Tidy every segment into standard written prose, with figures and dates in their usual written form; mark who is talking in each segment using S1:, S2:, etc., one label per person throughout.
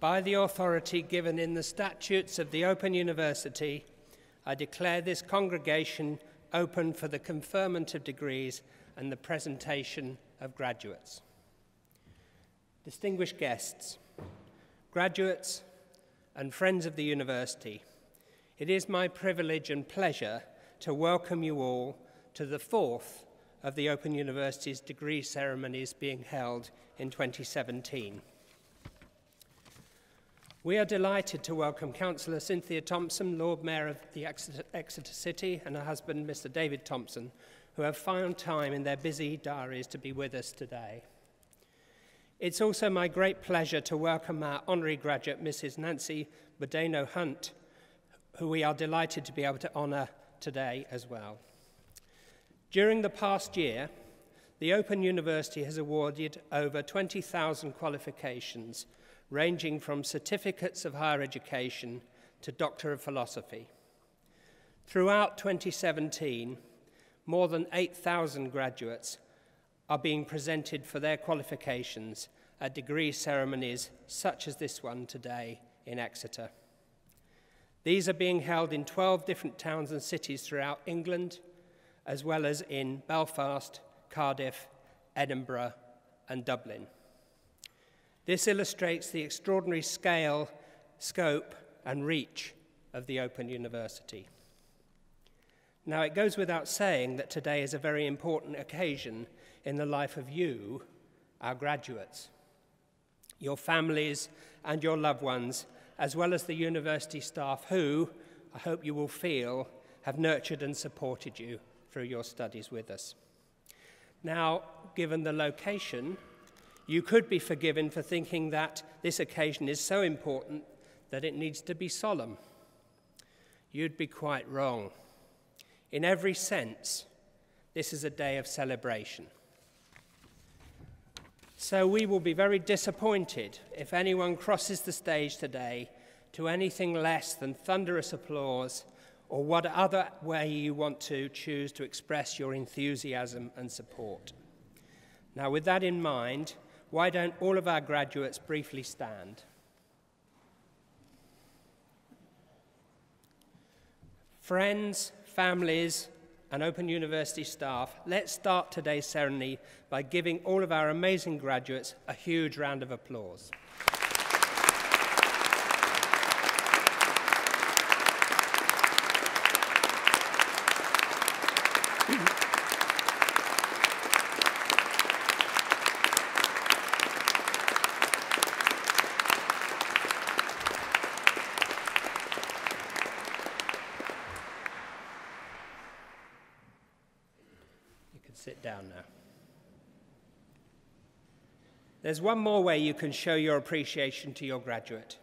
S1: By the authority given in the statutes of the Open University, I declare this congregation open for the conferment of degrees and the presentation of graduates. Distinguished guests, graduates, and friends of the university, it is my privilege and pleasure to welcome you all to the fourth of the Open University's degree ceremonies being held in 2017. We are delighted to welcome Councillor Cynthia Thompson, Lord Mayor of the Exeter City, and her husband, Mr. David Thompson, who have found time in their busy diaries to be with us today. It's also my great pleasure to welcome our honorary graduate, Mrs. Nancy Bodeno-Hunt, who we are delighted to be able to honour today as well. During the past year, the Open University has awarded over 20,000 qualifications, ranging from certificates of higher education to Doctor of Philosophy. Throughout 2017, more than 8,000 graduates are being presented for their qualifications at degree ceremonies such as this one today in Exeter. These are being held in 12 different towns and cities throughout England, as well as in Belfast, Cardiff, Edinburgh, and Dublin. This illustrates the extraordinary scale, scope, and reach of the Open University. Now, it goes without saying that today is a very important occasion in the life of you, our graduates, your families, and your loved ones, as well as the university staff who, I hope you will feel, have nurtured and supported you through your studies with us. Now, given the location, you could be forgiven for thinking that this occasion is so important that it needs to be solemn. You'd be quite wrong. In every sense, this is a day of celebration. So we will be very disappointed if anyone crosses the stage today to anything less than thunderous applause or what other way you want to choose to express your enthusiasm and support. Now, with that in mind, why don't all of our graduates briefly stand? Friends, families, and Open University staff, let's start today's ceremony by giving all of our amazing graduates a huge round of applause. Sit down now. There's one more way you can show your appreciation to your graduate.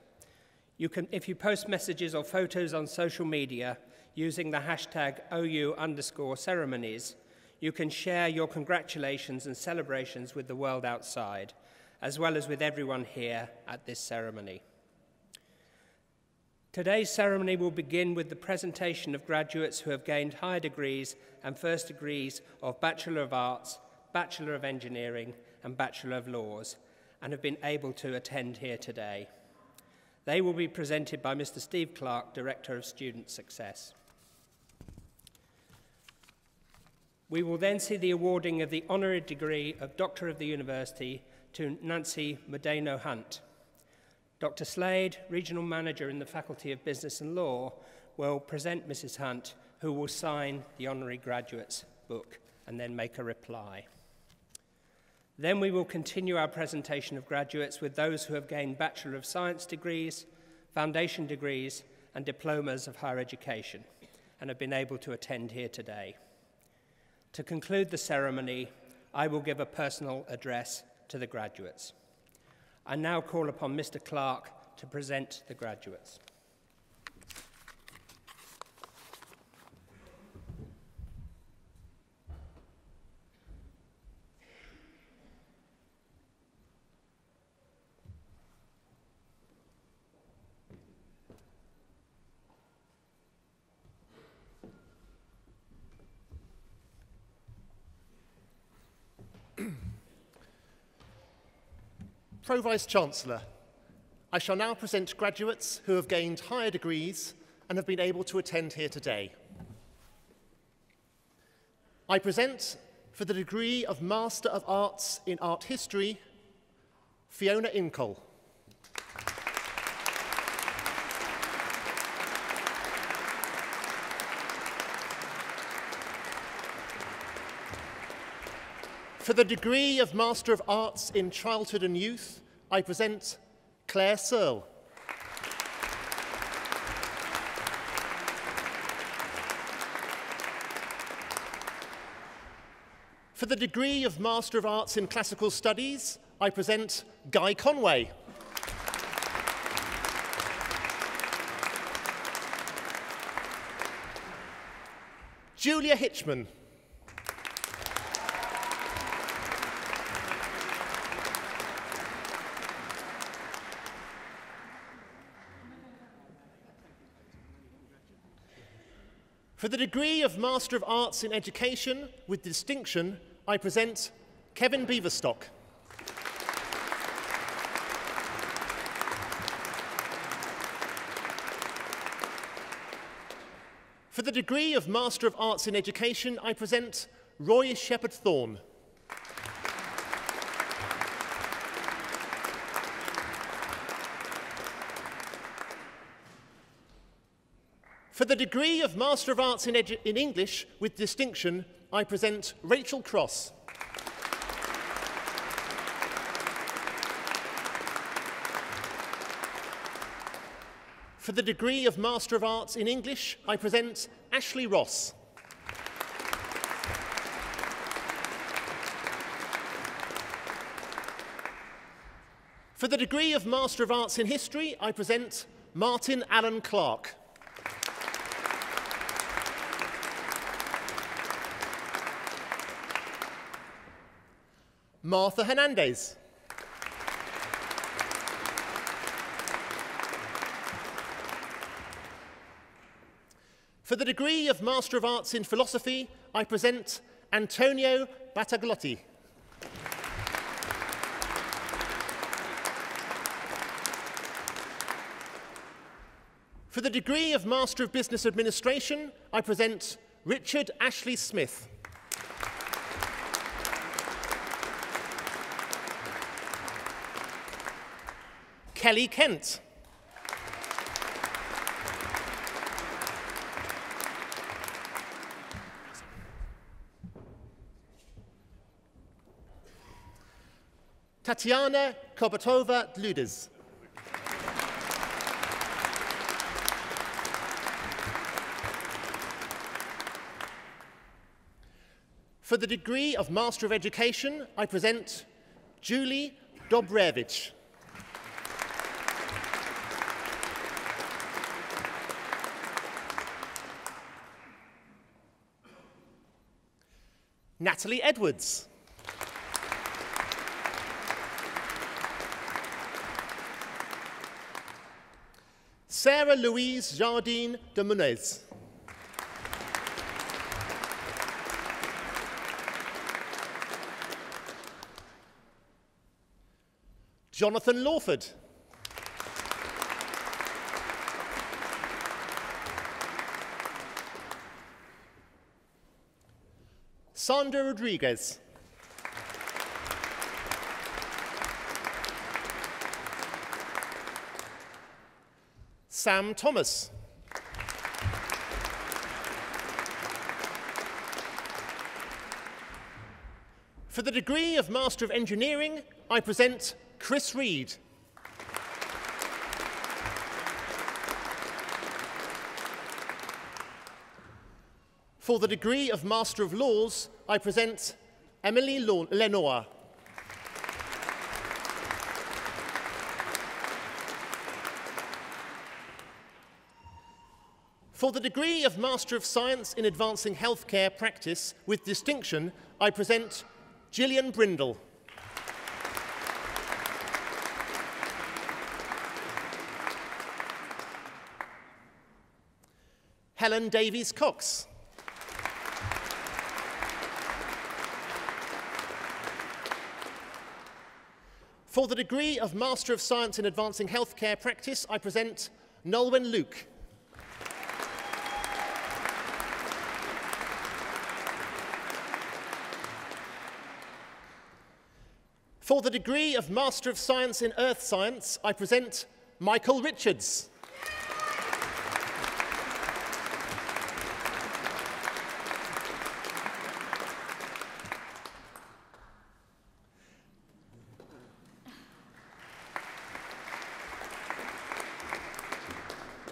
S1: You can, if you post messages or photos on social media using the hashtag OU_ceremonies, you can share your congratulations and celebrations with the world outside, as well as with everyone here at this ceremony. Today's ceremony will begin with the presentation of graduates who have gained higher degrees and first degrees of Bachelor of Arts, Bachelor of Engineering, and Bachelor of Laws, and have been able to attend here today. They will be presented by Mr. Steve Clark, Director of Student Success. We will then see the awarding of the honorary degree of Doctor of the University to Nancy Bodeno-Hunt. Dr. Slade, Regional Manager in the Faculty of Business and Law, will present Mrs. Hunt, who will sign the honorary graduate's book and then make a reply. Then we will continue our presentation of graduates with those who have gained Bachelor of Science degrees, foundation degrees, and diplomas of higher education, and have been able to attend here today. To conclude the ceremony, I will give a personal address to the graduates. I now call upon Mr. Clark to present the graduates.
S2: Pro-Vice-Chancellor, I shall now present graduates who have gained higher degrees and have been able to attend here today. I present, for the degree of Master of Arts in Art History, Fiona Incoll. For the degree of Master of Arts in Childhood and Youth, I present Claire Searle. For the degree of Master of Arts in Classical Studies, I present Guy Conway. Julia Hitchman. For the degree of Master of Arts in Education with distinction, I present Kevin Beaverstock. For the degree of Master of Arts in Education, I present Roy Shepherd-Thorne. For the degree of Master of Arts in English with distinction, I present Rachel Cross. For the degree of Master of Arts in English, I present Ashley Ross. For the degree of Master of Arts in History, I present Martin Allen Clark. Martha Hernandez. For the degree of Master of Arts in Philosophy, I present Antonio Battaglotti. For the degree of Master of Business Administration, I present Richard Ashley Smith. Kelly Kent. Tatiana Kobatova-Dludes. For the degree of Master of Education, I present Julie Dobrevich. Natalie Edwards. Sarah Louise Jardine de Munez. Jonathan Lawford. Sandra Rodriguez. Sam Thomas. For the degree of Master of Engineering, I present Chris Reed. For the degree of Master of Laws, I present Emily Lenoir. For the degree of Master of Science in Advancing Healthcare Practice with distinction, I present Gillian Brindle. Helen Davies Cox. For the degree of Master of Science in Advancing Healthcare Practice, I present Nolwenn Luke. For the degree of Master of Science in Earth Science, I present Michael Richards.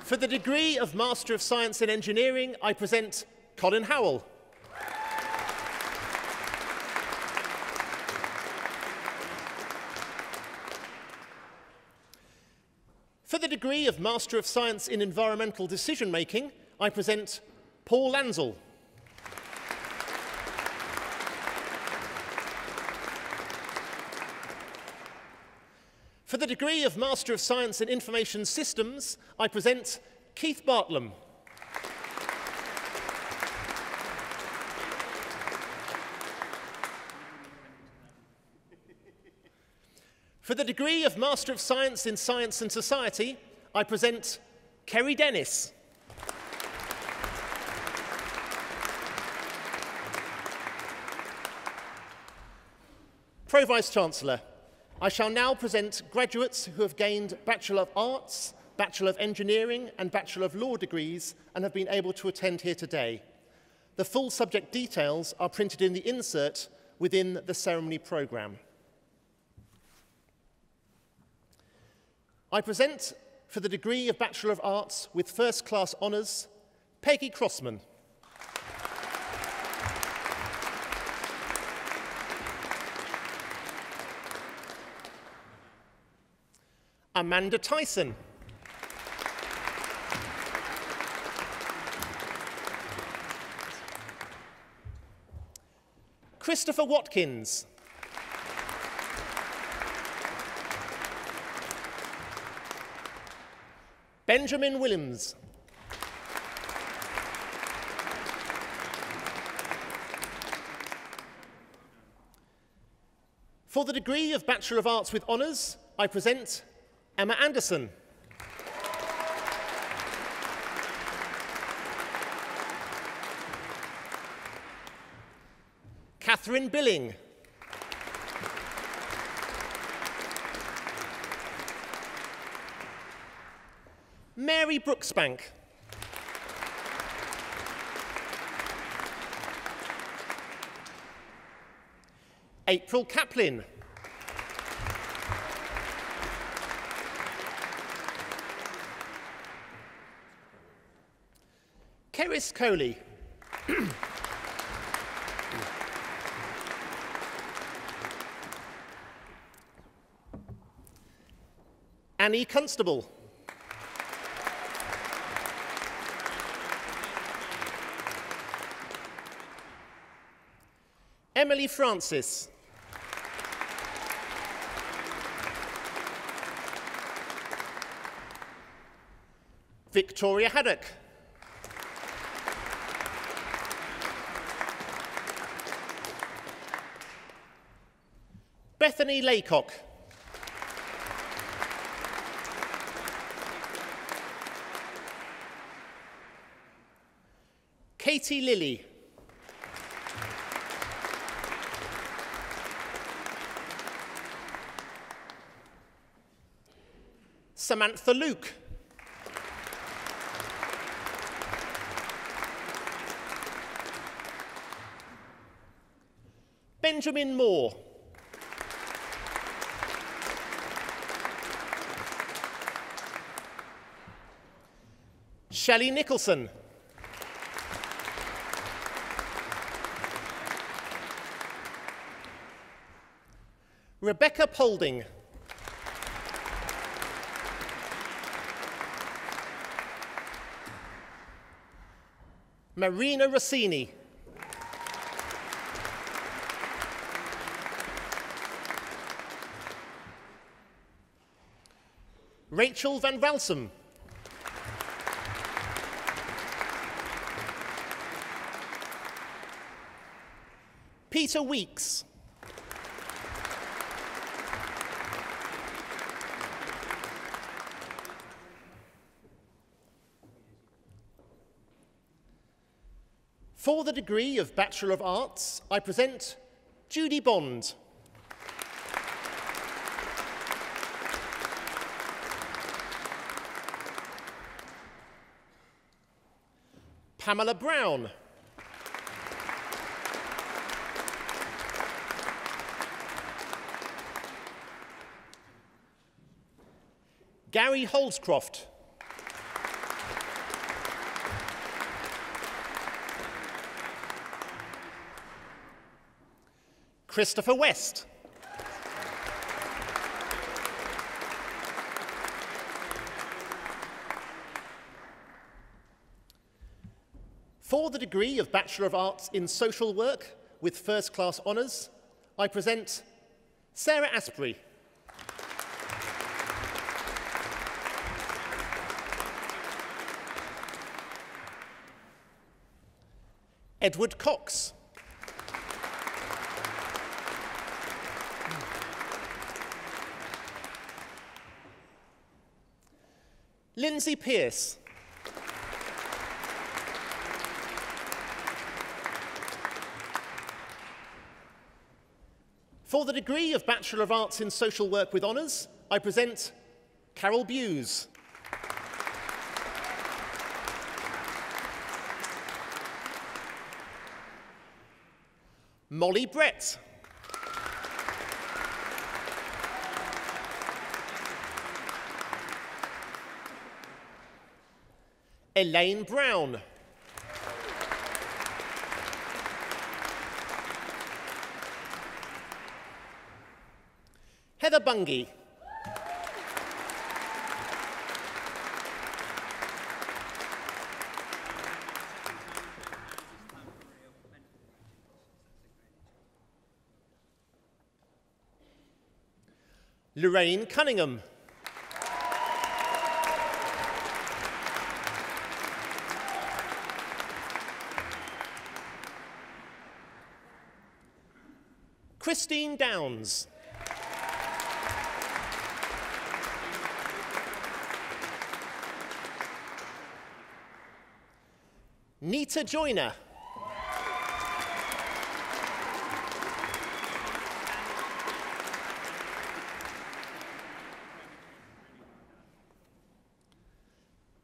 S2: For the degree of Master of Science in Engineering, I present Colin Howell. For the degree of Master of Science in Environmental Decision Making, I present Paul Lansell. For the degree of Master of Science in Information Systems, I present Keith Bartlam. For the degree of Master of Science in Science and Society, I present Kerry Dennis. Pro-Vice-Chancellor, I shall now present graduates who have gained Bachelor of Arts, Bachelor of Engineering and Bachelor of Law degrees and have been able to attend here today. The full subject details are printed in the insert within the ceremony programme. I present, for the degree of Bachelor of Arts with First Class Honours, Peggy Crossman. Amanda Tyson. Christopher Watkins. Benjamin Williams. For the degree of Bachelor of Arts with Honours, I present Emma Anderson. Catherine Billing. Mary Brooksbank. April Kaplan. Keris Coley. Annie Constable. Emily Francis. Victoria Haddock. Bethany Laycock. Katie Lilly. Samantha Luke. Benjamin Moore. Shelley Nicholson. Rebecca Polding. Marina Rossini. Rachel Van Valsum. Peter Weeks. For the degree of Bachelor of Arts, I present Judy Bond. Pamela Brown. Gary Holdscroft. Christopher West. For the degree of Bachelor of Arts in Social Work with first-class honours, I present Sarah Asprey. Edward Cox. Lindsay Pearce. For the degree of Bachelor of Arts in Social Work with honours, I present Carol Buse. Molly Brett. Elaine Brown. Heather Bungie. Lorraine Cunningham. Christine Downs. Nita Joyner.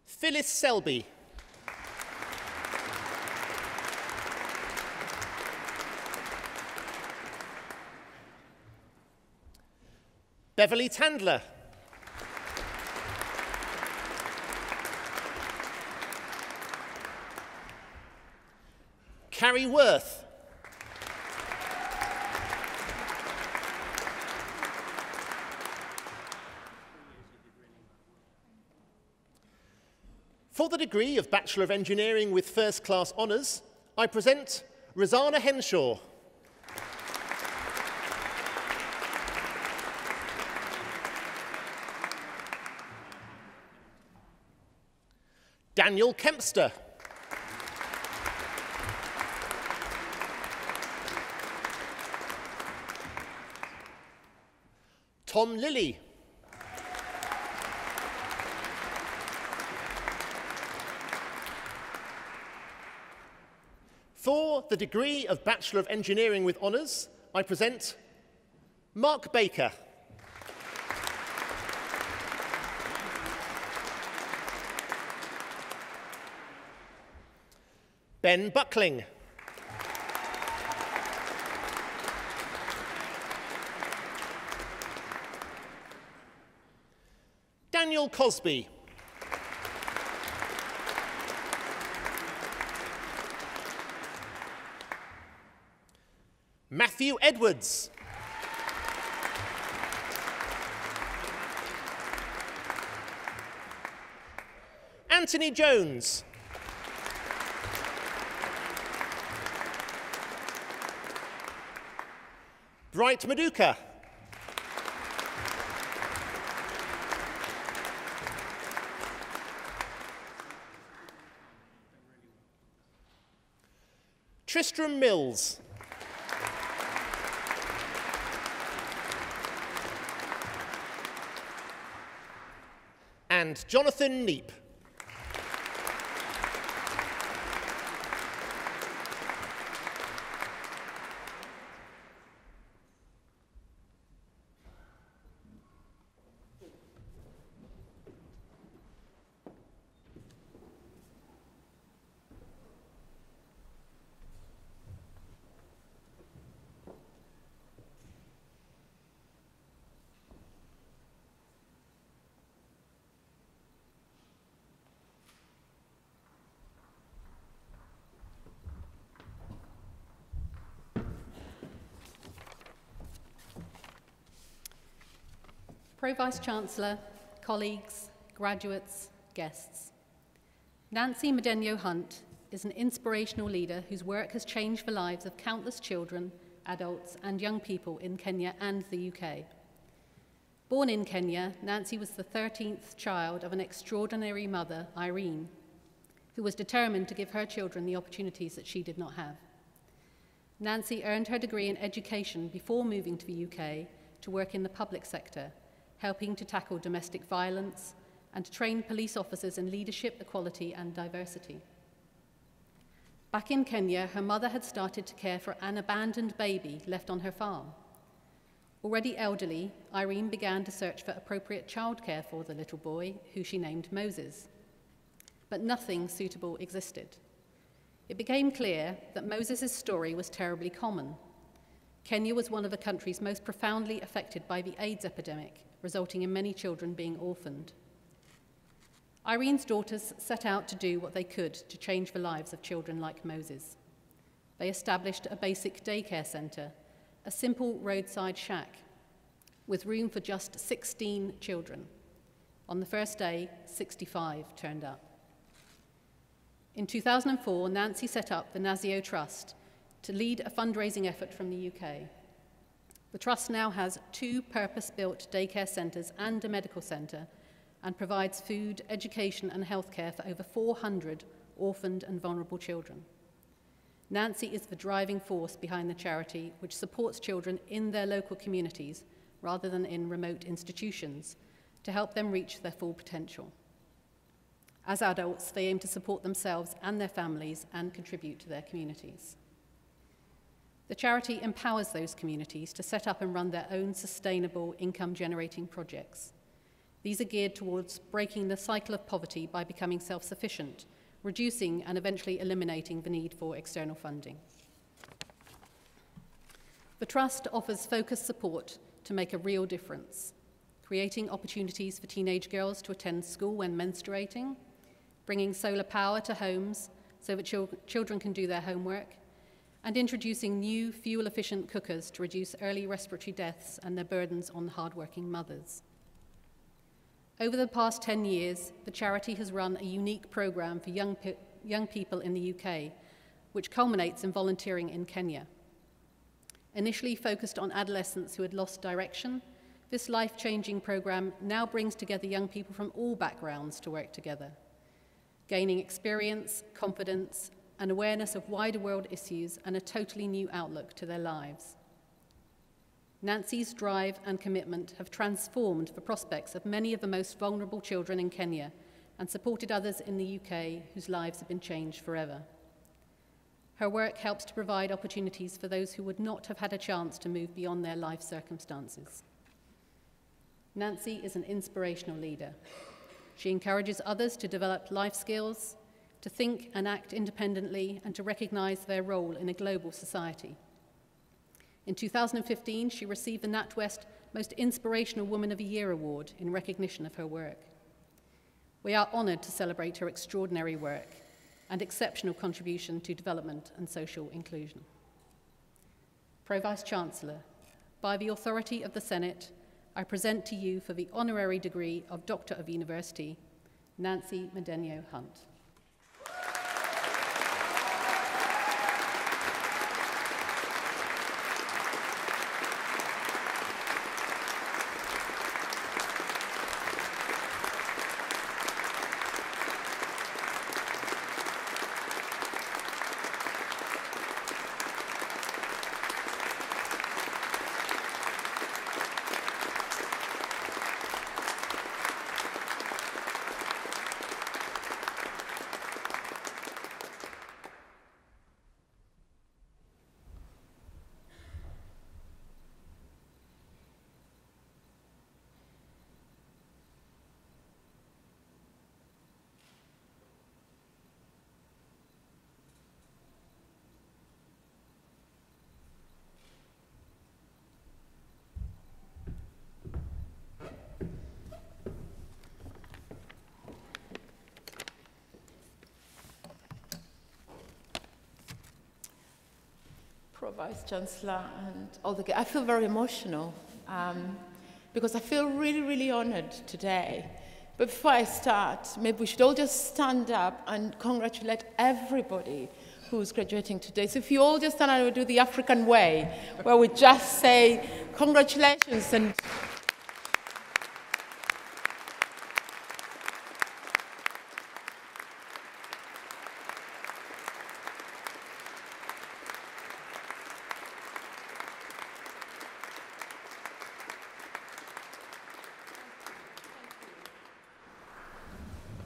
S2: Phyllis Selby. Beverly Tandler. Carrie Worth. For the degree of Bachelor of Engineering with first-class honours, I present Rosanna Henshaw. Daniel Kempster. Tom Lilly. For the degree of Bachelor of Engineering with honours, I present Mark Baker. Ben Buckling. Daniel Cosby. Matthew Edwards. Anthony Jones. Bright Maduka. Tristram Mills. And Jonathan Neep.
S3: Pro-Vice-Chancellor, colleagues, graduates, guests. Nancy Madenyo Hunt is an inspirational leader whose work has changed the lives of countless children, adults, and young people in Kenya and the UK. Born in Kenya, Nancy was the 13th child of an extraordinary mother, Irene, who was determined to give her children the opportunities that she did not have. Nancy earned her degree in education before moving to the UK to work in the public sector, helping to tackle domestic violence and to train police officers in leadership, equality, and diversity. Back in Kenya, her mother had started to care for an abandoned baby left on her farm. Already elderly, Irene began to search for appropriate childcare for the little boy, who she named Moses. But nothing suitable existed. It became clear that Moses' story was terribly common. Kenya was one of the countries most profoundly affected by the AIDS epidemic, resulting in many children being orphaned. Irene's daughters set out to do what they could to change the lives of children like Moses. They established a basic daycare centre, a simple roadside shack, with room for just 16 children. On the first day, 65 turned up. In 2004, Nancy set up the Nazio Trust to lead a fundraising effort from the UK. The Trust now has 2 purpose-built daycare centres and a medical centre, and provides food, education and healthcare for over 400 orphaned and vulnerable children. Nancy is the driving force behind the charity, which supports children in their local communities rather than in remote institutions, to help them reach their full potential. As adults, they aim to support themselves and their families and contribute to their communities. The charity empowers those communities to set up and run their own sustainable income-generating projects. These are geared towards breaking the cycle of poverty by becoming self-sufficient, reducing and eventually eliminating the need for external funding. The Trust offers focused support to make a real difference, creating opportunities for teenage girls to attend school when menstruating, bringing solar power to homes so that children can do their homework, and introducing new fuel-efficient cookers to reduce early respiratory deaths and their burdens on hardworking mothers. Over the past 10 years, the charity has run a unique programme for young people in the UK, which culminates in volunteering in Kenya. Initially focused on adolescents who had lost direction, this life-changing programme now brings together young people from all backgrounds to work together, gaining experience, confidence, and awareness of wider world issues and a totally new outlook to their lives. Nancy's drive and commitment have transformed the prospects of many of the most vulnerable children in Kenya and supported others in the UK whose lives have been changed forever. Her work helps to provide opportunities for those who would not have had a chance to move beyond their life circumstances. Nancy is an inspirational leader. She encourages others to develop life skills, to think and act independently, and to recognise their role in a global society. In 2015, she received the NatWest Most Inspirational Woman of the Year award in recognition of her work. We are honoured to celebrate her extraordinary work and exceptional contribution to development and social inclusion. Pro-Vice-Chancellor, by the authority of the Senate, I present to you for the honorary degree of Doctor of University, Nancy Madenyo Hunt. Vice-Chancellor and all the guests. I feel very emotional
S4: because I feel really, really honored today. But before I start, maybe we should all just stand up and congratulate everybody who's graduating today. So if you all just stand up and do the African way, where we just say congratulations and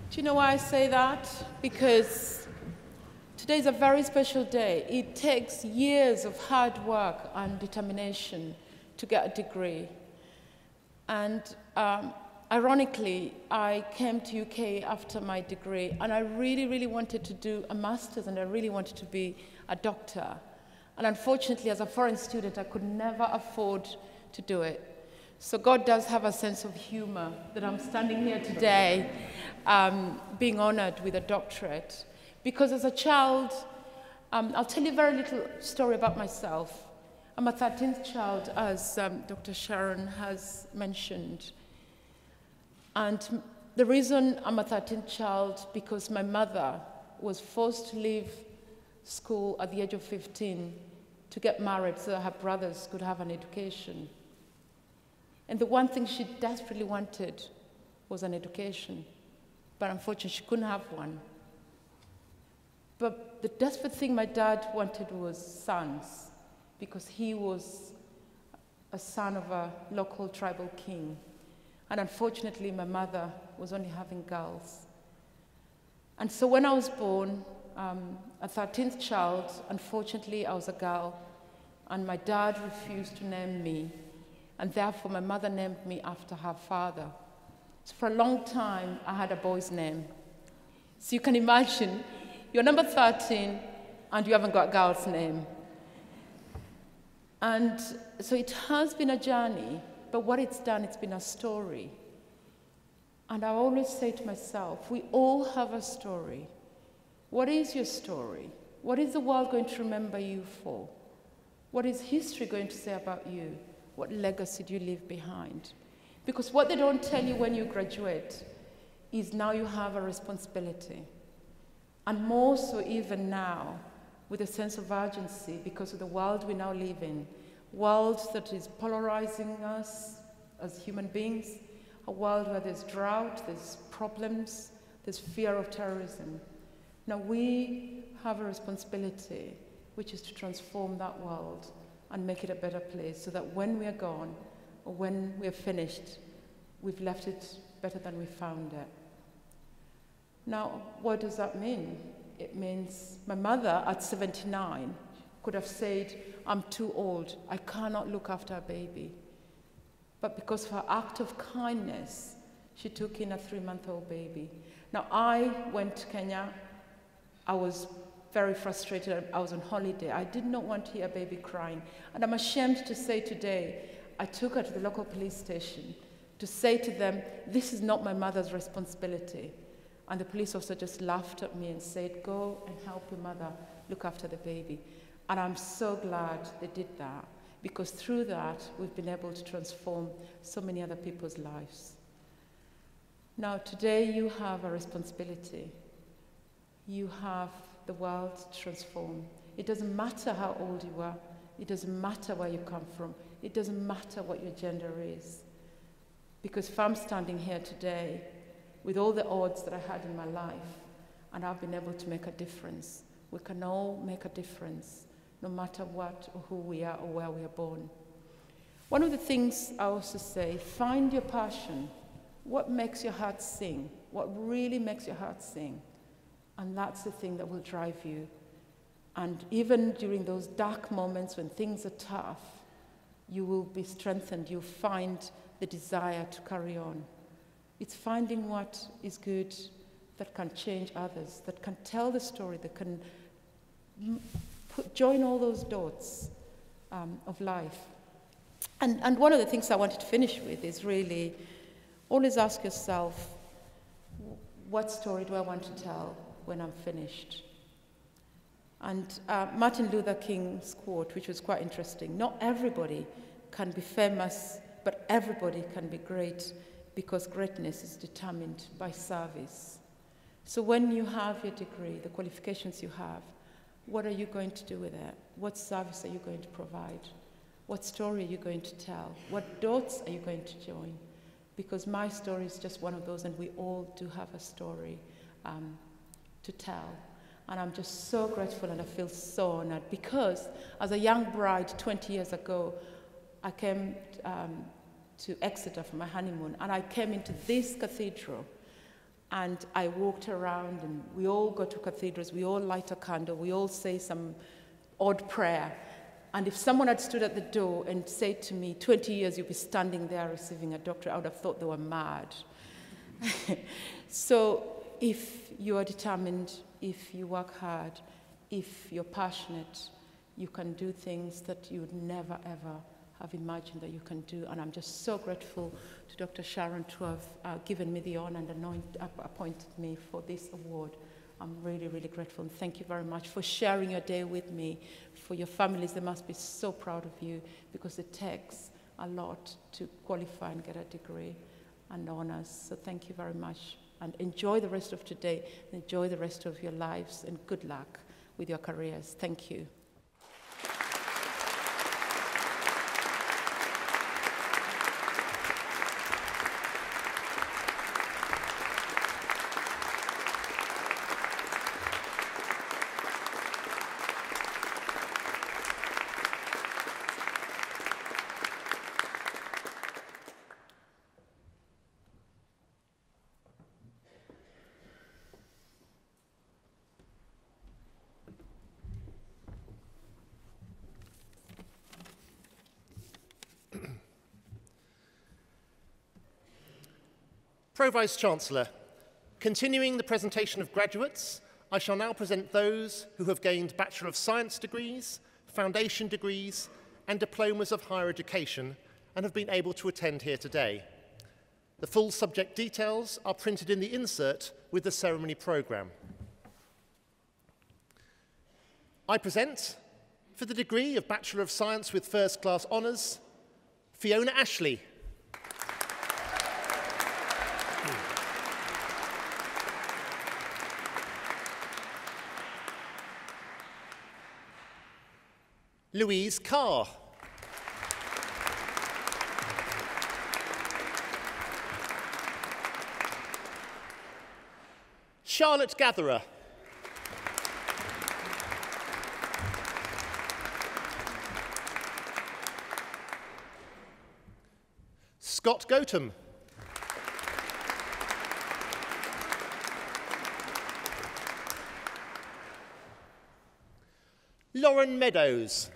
S4: do you know why I say that? Because today is a very special day. It takes years of hard work and determination to get a degree. And ironically, I came to UK after my degree, and I really, really wanted to do a master's, and I really wanted to be a doctor. And unfortunately, as a foreign student, I could never afford to do it. So God does have a sense of humor that I'm standing here today being honored with a doctorate. Because as a child, I'll tell you a very little story about myself. I'm a 13th child, as Dr. Sharon has mentioned. And the reason I'm a 13th child, because my mother was forced to leave school at the age of 15 to get married so that her brothers could have an education. And the one thing she desperately wanted was an education. But unfortunately, she couldn't have one. But the desperate thing my dad wanted was sons, because he was a son of a local tribal king. And unfortunately, my mother was only having girls. And so when I was born, a 13th child, unfortunately, I was a girl, and my dad refused to name me. And therefore, my mother named me after her father. So for a long time, I had a boy's name. So you can imagine, you're number 13, and you haven't got a girl's name. And so it has been a journey, but what it's done, it's been a story. And I always say to myself, we all have a story. What is your story? What is the world going to remember you for? What is history going to say about you? What legacy do you leave behind? Because what they don't tell you when you graduate is now you have a responsibility. And more so even now, with a sense of urgency because of the world we now live in, a world that is polarizing us as human beings, a world where there's drought, there's problems, there's fear of terrorism. Now we have a responsibility, which is to transform that world and make it a better place so that when we are gone, or when we are finished, we've left it better than we found it. Now, what does that mean? It means my mother at 79 could have said, I'm too old, I cannot look after a baby. But because of her act of kindness, she took in a 3-month-old baby. Now, I went to Kenya. I was very frustrated. I was on holiday. I did not want to hear a baby crying. And I'm ashamed to say today, I took her to the local police station to say to them, this is not my mother's responsibility. And the police officer just laughed at me and said, go and help your mother look after the baby. And I'm so glad they did that, because through that, we've been able to transform so many other people's lives. Now, today you have a responsibility. You have the world to transform. It doesn't matter how old you are. It doesn't matter where you come from. It doesn't matter what your gender is. Because if I'm standing here today with all the odds that I had in my life, and I've been able to make a difference, we can all make a difference, no matter what or who we are or where we are born. One of the things I also say, find your passion. What makes your heart sing? What really makes your heart sing? And that's the thing that will drive you. And even during those dark moments when things are tough, you will be strengthened. You'll find the desire to carry on. It's finding what is good that can change others, that can tell the story, that can join all those dots of life. And one of the things I wanted to finish with is really always ask yourself, what story do I want to tell when I'm finished? And Martin Luther King's quote, which was quite interesting, not everybody can be famous but everybody can be great because greatness is determined by service. So when you have your degree, the qualifications you have, what are you going to do with it? What service are you going to provide? What story are you going to tell? What dots are you going to join? Because my story is just one of those, and we all do have a story to tell. And I'm just so grateful, and I feel so honored, because as a young bride 20 years ago, I came to Exeter for my honeymoon, and I came into this cathedral, and I walked around, and we all go to cathedrals, we all light a candle, we all say some odd prayer. And if someone had stood at the door and said to me, 20 years you'll be standing there receiving a doctorate, I would have thought they were mad. So if you are determined, if you work hard, if you're passionate, you can do things that you would never, ever have imagined that you can do. And I'm just so grateful to Dr. Sharon to have given me the honor and appointed me for this award. I'm really, really grateful, and thank you very much for sharing your day with me. For your families, they must be so proud of you, because it takes a lot to qualify and get a degree and honors. So thank you very much, and enjoy the rest of today, enjoy the rest of your lives, and good luck with your careers. Thank you.
S2: Pro-Vice-Chancellor, continuing the presentation of graduates, I shall now present those who have gained Bachelor of Science degrees, foundation degrees, and diplomas of higher education and have been able to attend here today. The full subject details are printed in the insert with the ceremony programme. I present, for the degree of Bachelor of Science with First Class Honours, Fiona Ashley. Louise Carr. Charlotte Gatherer. Scott Gotham. Lauren Meadows.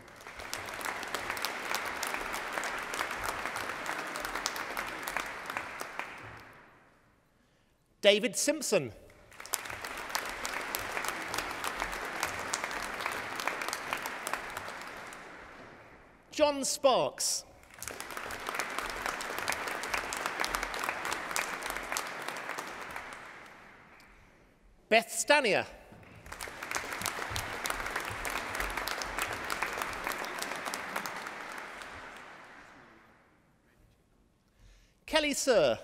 S2: David Simpson. John Sparks. Beth Stanier. Kelly Sir.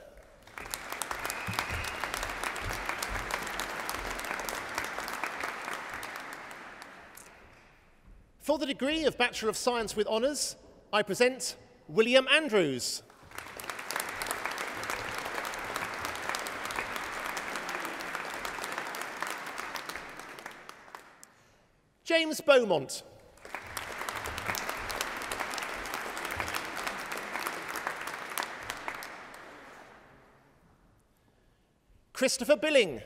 S2: For the degree of Bachelor of Science with Honours, I present William Andrews. James Beaumont. Christopher Billing.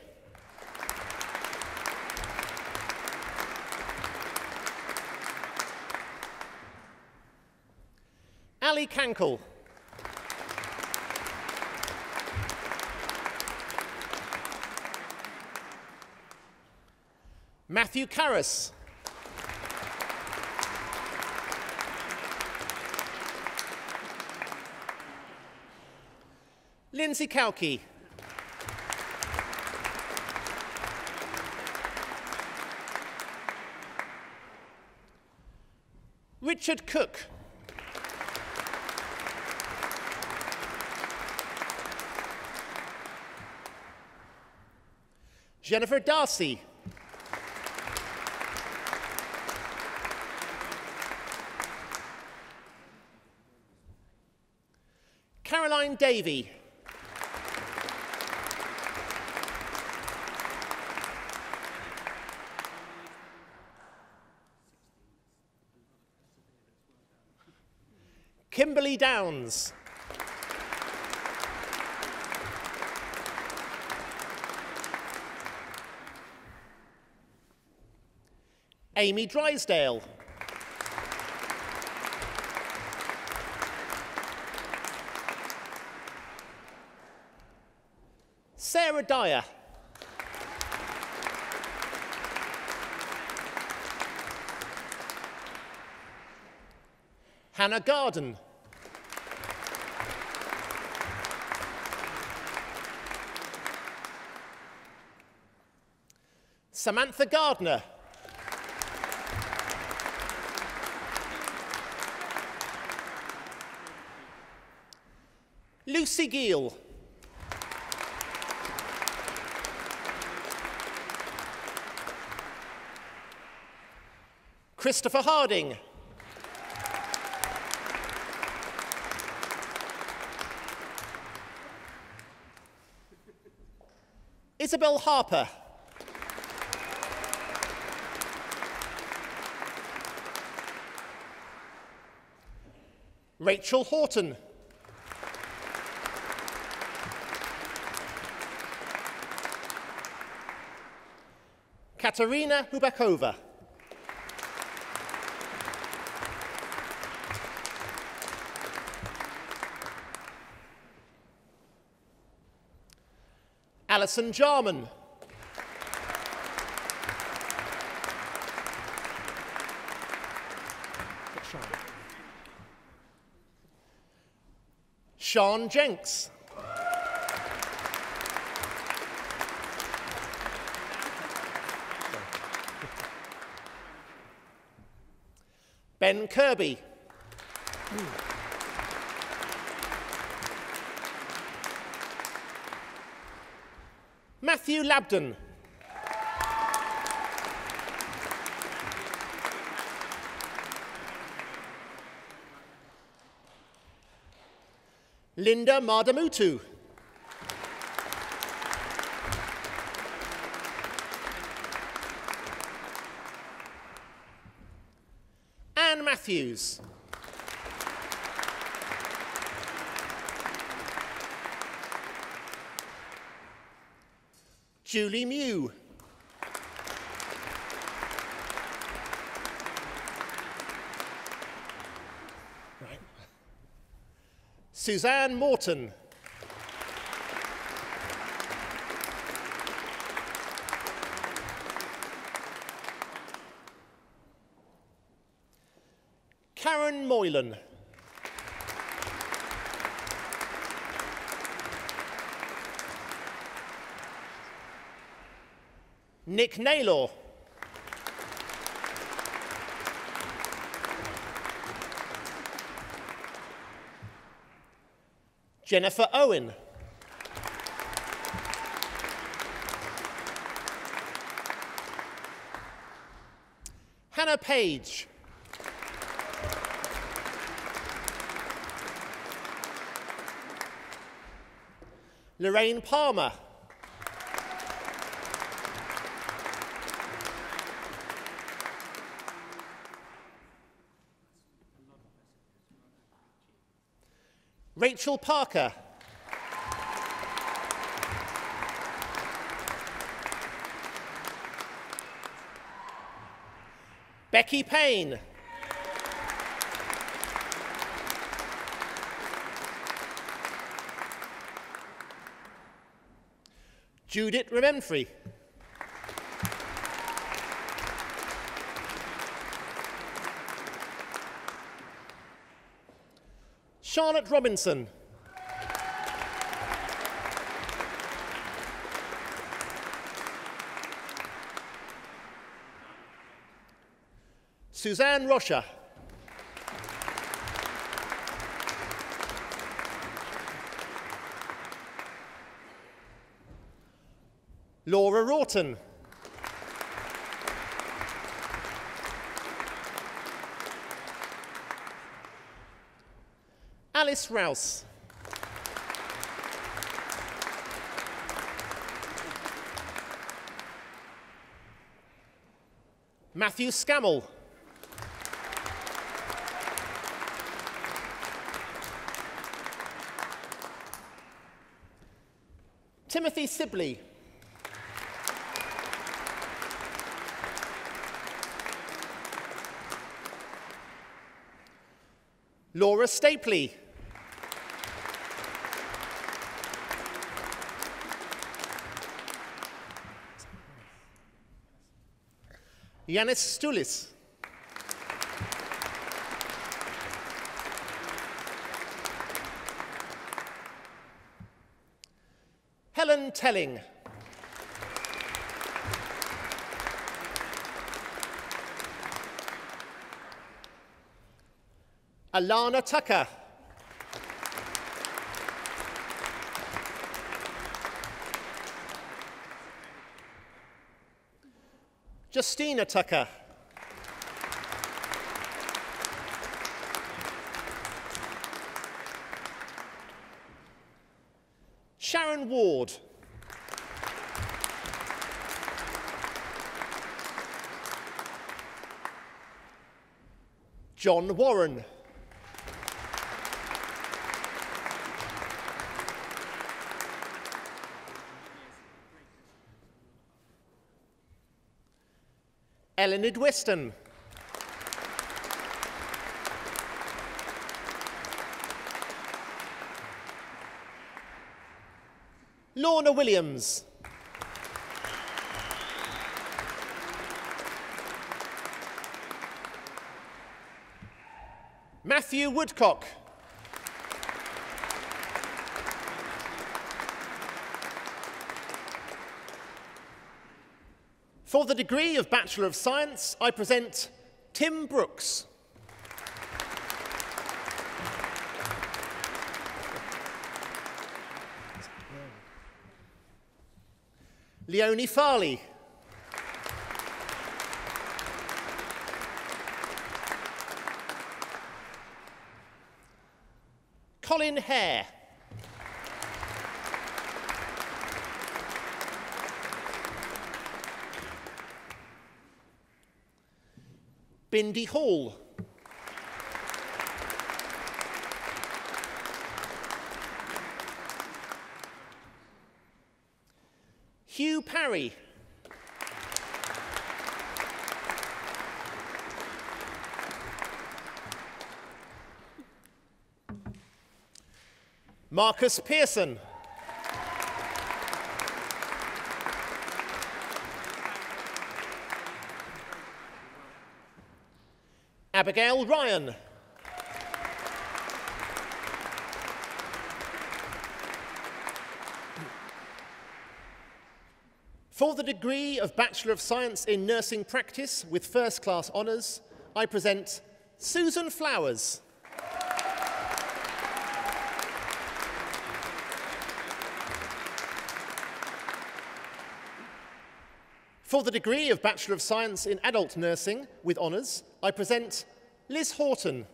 S2: Ali Cankle. Matthew Karras. Lindsay Kauke. Richard Cook. Jennifer Darcy. Caroline Davey. Kimberly Downs. Amy Drysdale. Sarah Dyer. Hannah Garden. Samantha Gardner. Lucy Gill. Christopher Harding. Isabel Harper. Rachel Horton. Katerina Hubakova. Alison Jarman. Sean Jenks. Ben Kirby. Matthew Labden. Linda Mardamutu. Anne Matthews. Julie Mew. Right. Suzanne Morton. Karen Moylan. Nick Naylor. Jennifer Owen. Hannah Page. Lorraine Palmer. Rachel Parker. Becky Payne. Judith Rememfrey. Charlotte Robinson. Suzanne Rocha. Laura Rawton. Alice Rouse. Matthew Scammell. Timothy Sibley. Laura Stapley. Yanis Stoulis. Helen Telling. Alana Tucker. Justina Tucker. Sharon Ward. John Warren. Elinid Weston. Lorna Williams. Matthew Woodcock. For the degree of Bachelor of Science, I present Tim Brooks. Leonie Farley. Colin Hare. Bindi Hall. Hugh Parry. Marcus Pearson. Abigail Ryan. For the degree of Bachelor of Science in Nursing Practice with first-class honours, I present Susan Flowers. For the degree of Bachelor of Science in Adult Nursing with honours, I present Liz Horton.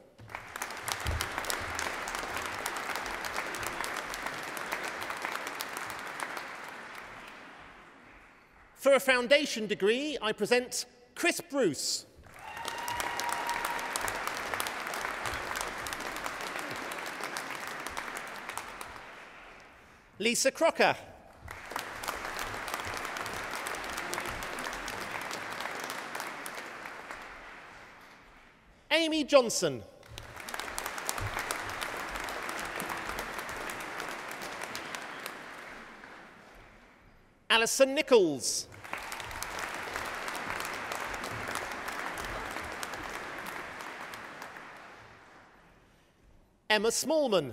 S2: For a foundation degree, I present Chris Bruce. Lisa Crocker. Amy Johnson. Alison Nichols. Emma Smallman.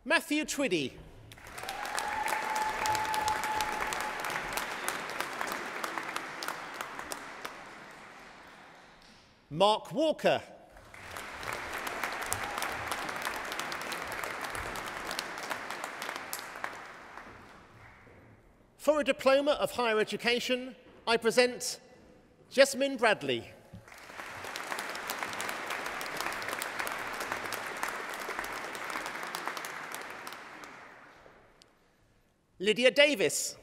S2: Matthew Twiddy. Mark Walker. For a Diploma of Higher Education, I present Jessamine Bradley. Lydia Davis.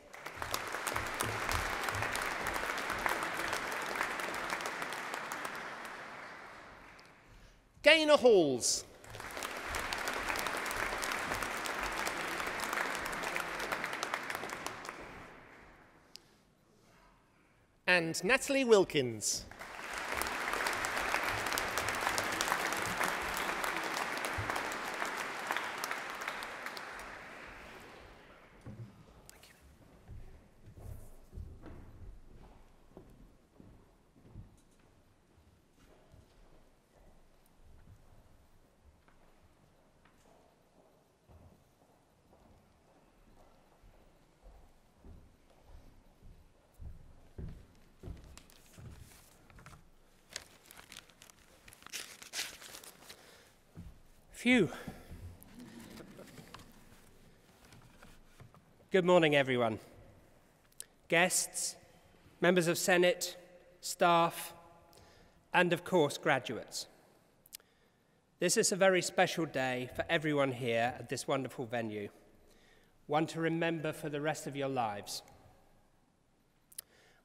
S2: Gaynor Halls. And Natalie Wilkins.
S1: Phew. Good morning, everyone. Guests, members of Senate, staff, and of course, graduates. This is a very special day for everyone here at this wonderful venue, one to remember for the rest of your lives.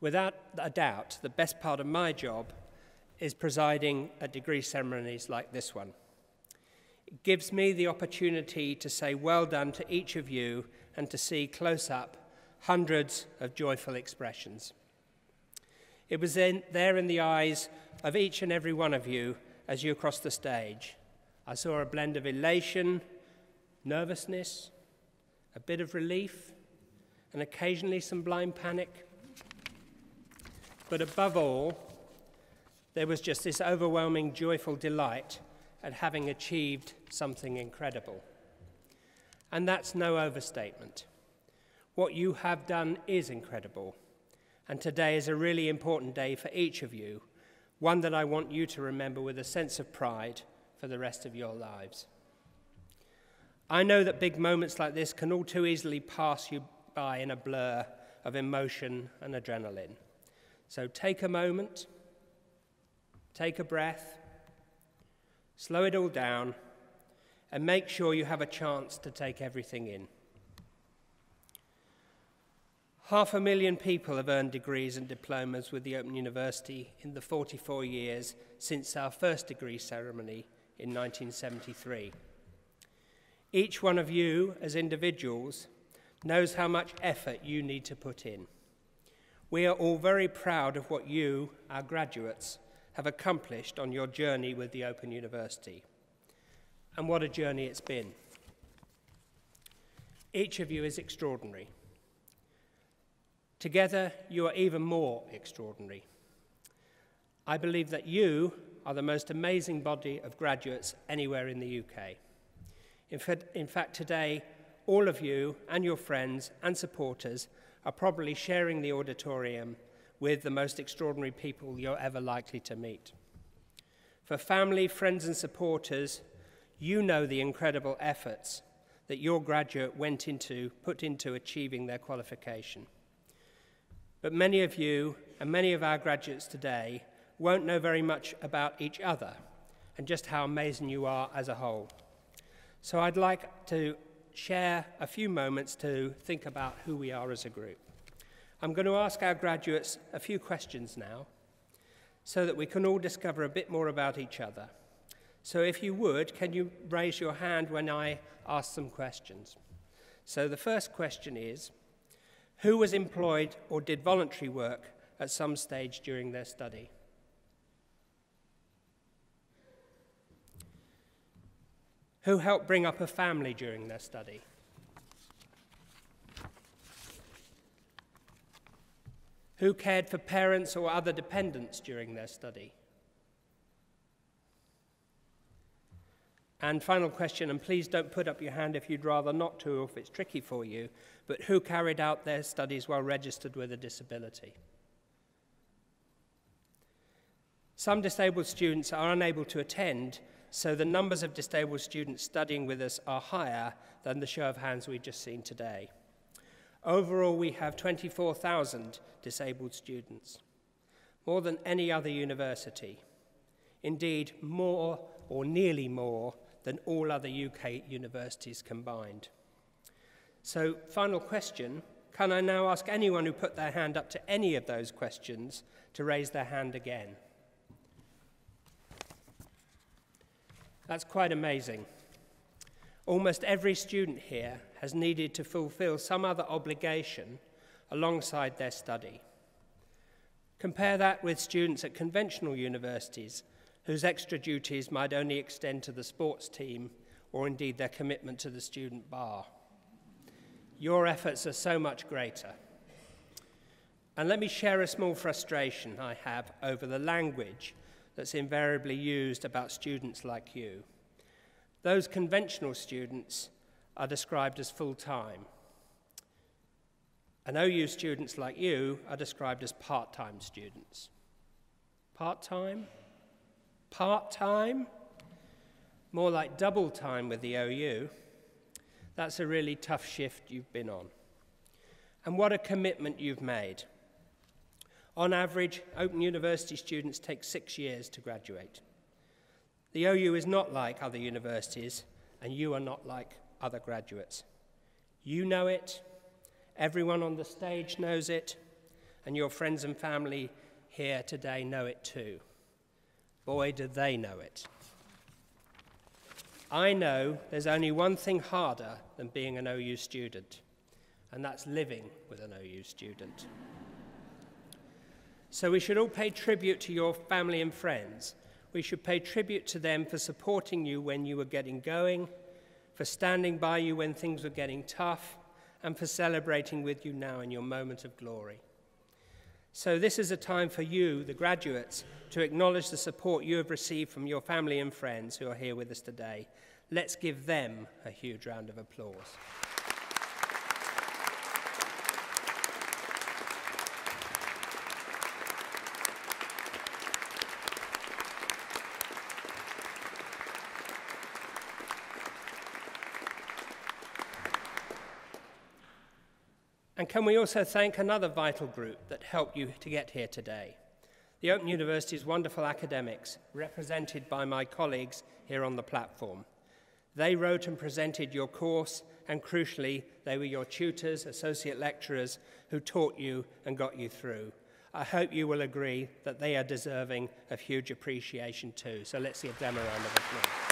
S1: Without a doubt, the best part of my job is presiding at degree ceremonies like this one. It gives me the opportunity to say well done to each of you and to see close up hundreds of joyful expressions. It was there in the eyes of each and every one of you as you crossed the stage. I saw a blend of elation, nervousness, a bit of relief, and occasionally some blind panic. But above all, there was just this overwhelming joyful delight at having achieved something incredible. And that's no overstatement. What you have done is incredible. And today is a really important day for each of you, one that I want you to remember with a sense of pride for the rest of your lives. I know that big moments like this can all too easily pass you by in a blur of emotion and adrenaline. So take a moment, take a breath, slow it all down, and make sure you have a chance to take everything in. 500,000 people have earned degrees and diplomas with the Open University in the 44 years since our first degree ceremony in 1973. Each one of you, as individuals, knows how much effort you need to put in. We are all very proud of what you, our graduates, have accomplished on your journey with the Open University. And what a journey it's been. Each of you is extraordinary. Together, you are even more extraordinary. I believe that you are the most amazing body of graduates anywhere in the UK. In fact, today, all of you and your friends and supporters are probably sharing the auditorium with the most extraordinary people you're ever likely to meet. For family, friends, and supporters, you know the incredible efforts that your graduate put into achieving their qualification. But many of you and many of our graduates today won't know very much about each other and just how amazing you are as a whole. So I'd like to share a few moments to think about who we are as a group. I'm going to ask our graduates a few questions now so that we can all discover a bit more about each other. So if you would, can you raise your hand when I ask some questions? So the first question is, who was employed or did voluntary work at some stage during their study? Who helped bring up a family during their study? Who cared for parents or other dependents during their study? And final question, and please don't put up your hand if you'd rather not to or if it's tricky for you, but who carried out their studies while registered with a disability? Some disabled students are unable to attend, so the numbers of disabled students studying with us are higher than the show of hands we've just seen today. Overall, we have 24,000 disabled students, more than any other university. Indeed, more or nearly more than all other UK universities combined. So, final question, can I now ask anyone who put their hand up to any of those questions to raise their hand again? That's quite amazing. Almost every student here has needed to fulfill some other obligation alongside their study. Compare that with students at conventional universities whose extra duties might only extend to the sports team or indeed their commitment to the student bar. Your efforts are so much greater. And let me share a small frustration I have over the language that's invariably used about students like you. Those conventional students are described as full-time. And OU students like you are described as part-time students. Part-time? Part-time? More like double-time with the OU. That's a really tough shift you've been on. And what a commitment you've made. On average, Open University students take 6 years to graduate. The OU is not like other universities, and you are not like other graduates. You know it, everyone on the stage knows it, and your friends and family here today know it too. Boy, do they know it. I know there's only one thing harder than being an OU student, and that's living with an OU student. So we should all pay tribute to your family and friends. We should pay tribute to them for supporting you when you were getting going, for standing by you when things were getting tough, and for celebrating with you now in your moment of glory. So this is a time for you, the graduates, to acknowledge the support you have received from your family and friends who are here with us today. Let's give them a huge round of applause. And can we also thank another vital group that helped you to get here today? The Open University's wonderful academics, represented by my colleagues here on the platform. They wrote and presented your course, and crucially, they were your tutors, associate lecturers, who taught you and got you through. I hope you will agree that they are deserving of huge appreciation too. So let's give them a round of applause.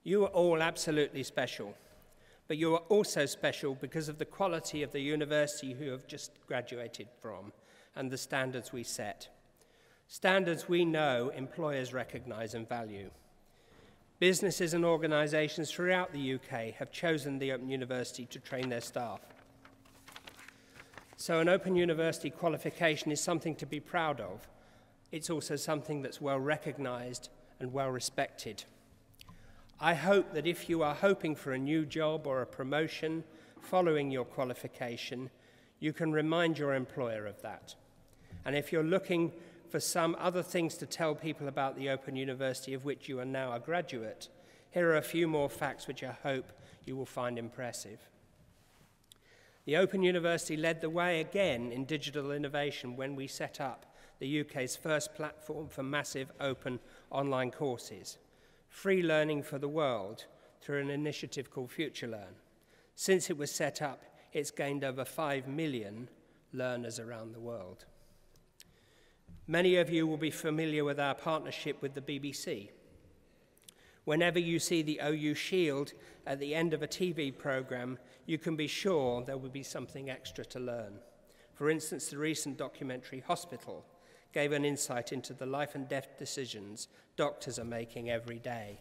S1: You are all absolutely special, but you are also special because of the quality of the university you have just graduated from and the standards we set. Standards we know employers recognise and value. Businesses and organisations throughout the UK have chosen the Open University to train their staff. So an Open University qualification is something to be proud of. It's also something that's well recognised and well respected. I hope that if you are hoping for a new job or a promotion following your qualification, you can remind your employer of that. And if you're looking for some other things to tell people about the Open University of which you are now a graduate, here are a few more facts which I hope you will find impressive. The Open University led the way again in digital innovation when we set up the UK's first platform for massive open online courses. Free learning for the world through an initiative called FutureLearn. Since it was set up, it's gained over 5 million learners around the world. Many of you will be familiar with our partnership with the BBC. Whenever you see the OU Shield at the end of a TV programme, you can be sure there will be something extra to learn. For instance, the recent documentary Hospital gave an insight into the life and death decisions doctors are making every day.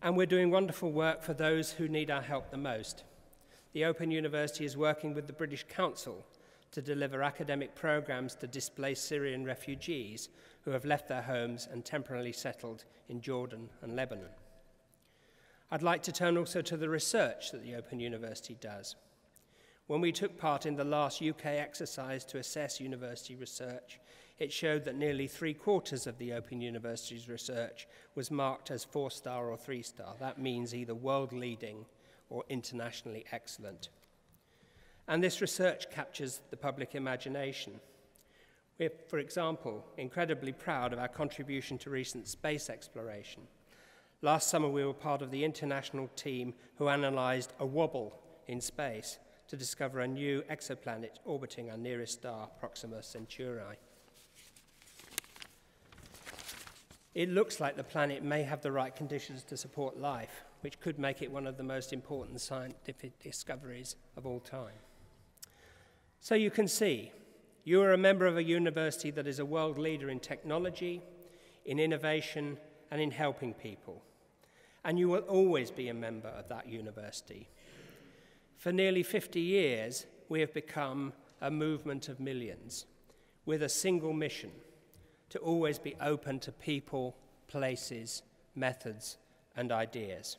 S1: And we're doing wonderful work for those who need our help the most. The Open University is working with the British Council to deliver academic programs to displaced Syrian refugees who have left their homes and temporarily settled in Jordan and Lebanon. I'd like to turn also to the research that the Open University does. When we took part in the last UK exercise to assess university research, it showed that nearly 3/4 of the Open University's research was marked as 4-star or 3-star. That means either world-leading or internationally excellent. And this research captures the public imagination. We're, for example, incredibly proud of our contribution to recent space exploration. Last summer, we were part of the international team who analysed a wobble in space to discover a new exoplanet orbiting our nearest star, Proxima Centauri. It looks like the planet may have the right conditions to support life, which could make it one of the most important scientific discoveries of all time. So you can see, you are a member of a university that is a world leader in technology, in innovation, and in helping people. And you will always be a member of that university. For nearly 50 years, we have become a movement of millions with a single mission: to always be open to people, places, methods, and ideas.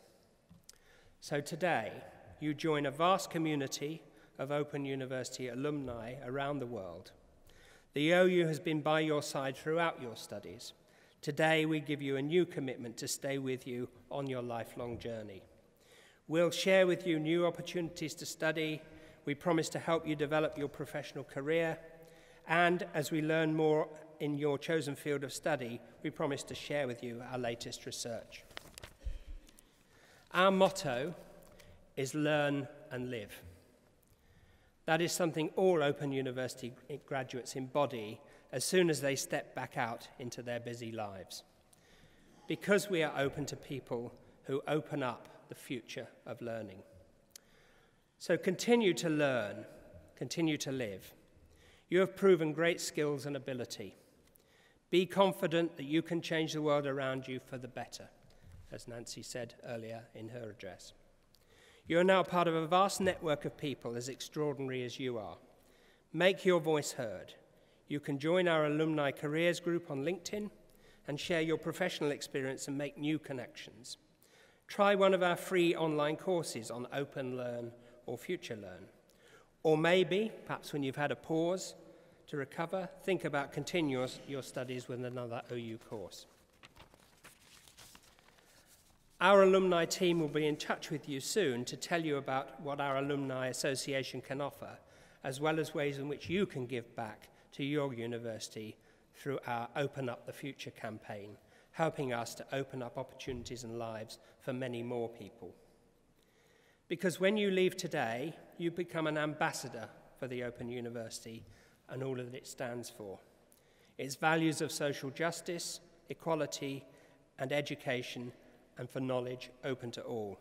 S1: So today, you join a vast community of Open University alumni around the world. The OU has been by your side throughout your studies. Today, we give you a new commitment to stay with you on your lifelong journey. We'll share with you new opportunities to study. We promise to help you develop your professional career. And as we learn more in your chosen field of study, we promise to share with you our latest research. Our motto is learn and live. That is something all Open University graduates embody as soon as they step back out into their busy lives. Because we are open to people who open up the future of learning. So continue to learn, continue to live. You have proven great skills and ability. Be confident that you can change the world around you for the better, as Nancy said earlier in her address. You are now part of a vast network of people as extraordinary as you are. Make your voice heard. You can join our alumni careers group on LinkedIn and share your professional experience and make new connections. Try one of our free online courses on Open Learn or Future Learn. Or maybe, perhaps when you've had a pause to recover, think about continuing your studies with another OU course. Our alumni team will be in touch with you soon to tell you about what our Alumni Association can offer, as well as ways in which you can give back to your university through our Open Up the Future campaign, helping us to open up opportunities and lives for many more people. Because when you leave today, you become an ambassador for the Open University and all that it stands for. Its values of social justice, equality, and education, and for knowledge open to all.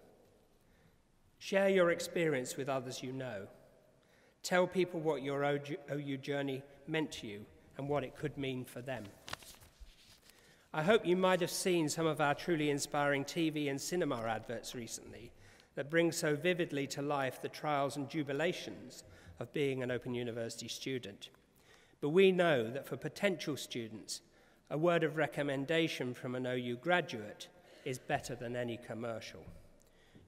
S1: Share your experience with others you know. Tell people what your OU journey meant to you and what it could mean for them. I hope you might have seen some of our truly inspiring TV and cinema adverts recently that bring so vividly to life the trials and jubilations of being an Open University student. But we know that for potential students, a word of recommendation from an OU graduate is better than any commercial.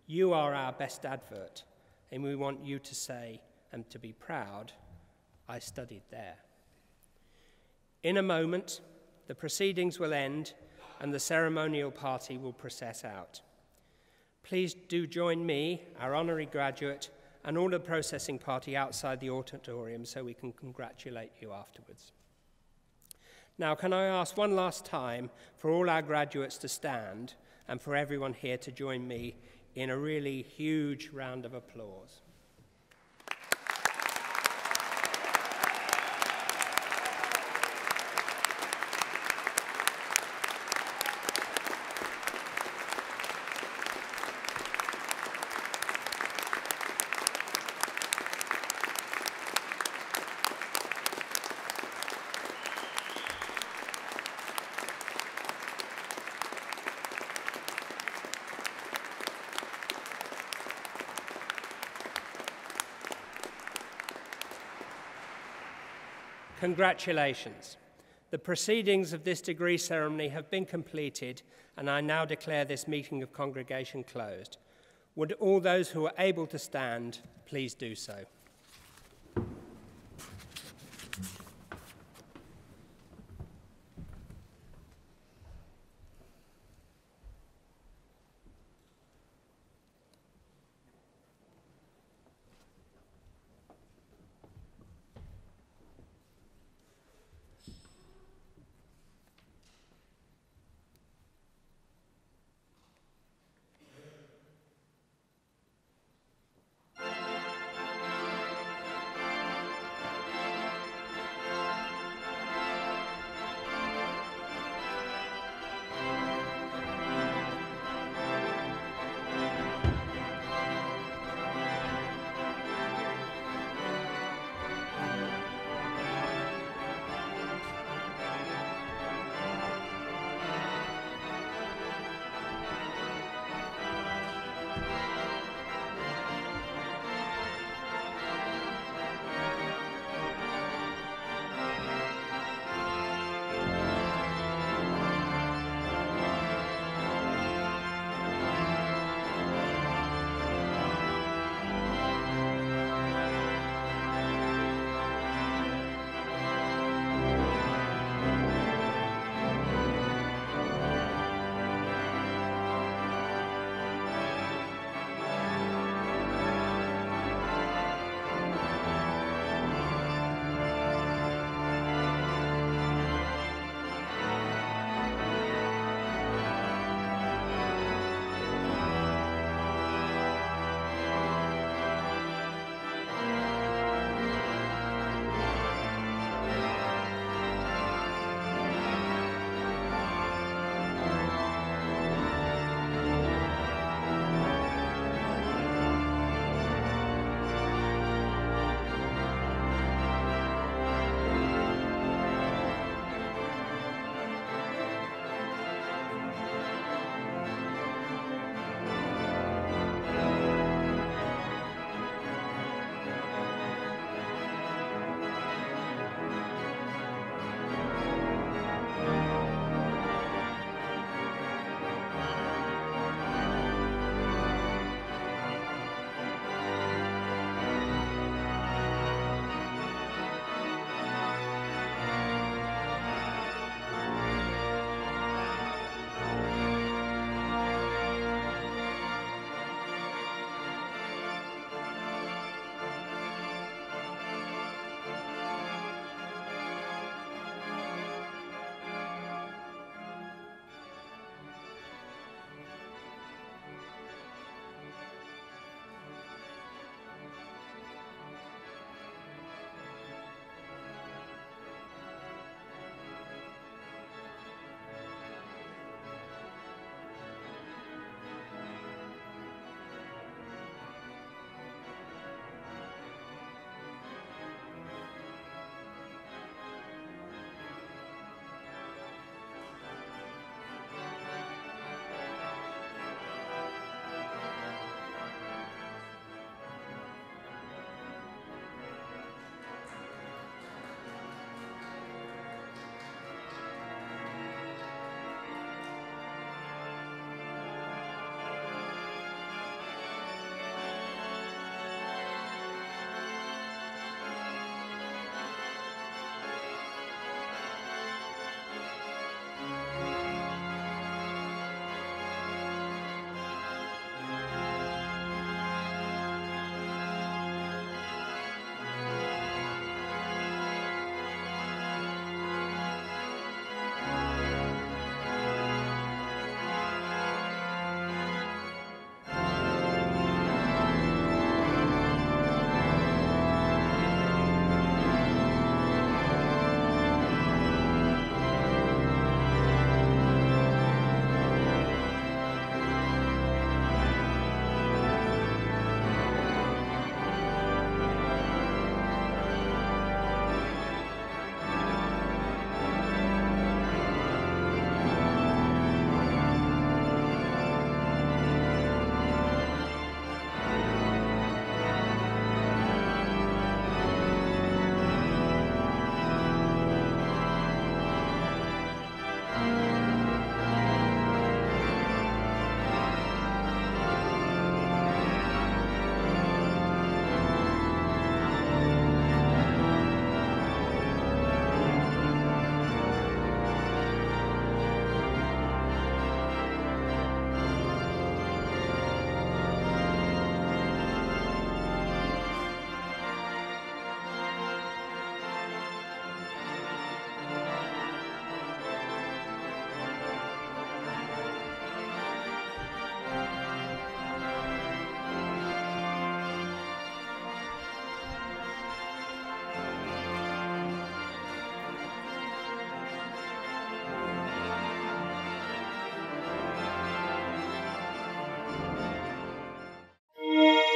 S1: You are our best advert, and we want you to say, and to be proud, I studied there. In a moment, the proceedings will end and the ceremonial party will process out. Please do join me, our honorary graduate, and all the processing party outside the auditorium so we can congratulate you afterwards. Now, can I ask one last time for all our graduates to stand and for everyone here to join me in a really huge round of applause. Congratulations. The proceedings of this degree ceremony have been completed, and I now declare this meeting of congregation closed. Would all those who are able to stand please do so?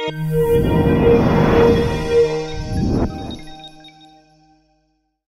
S5: Thank you.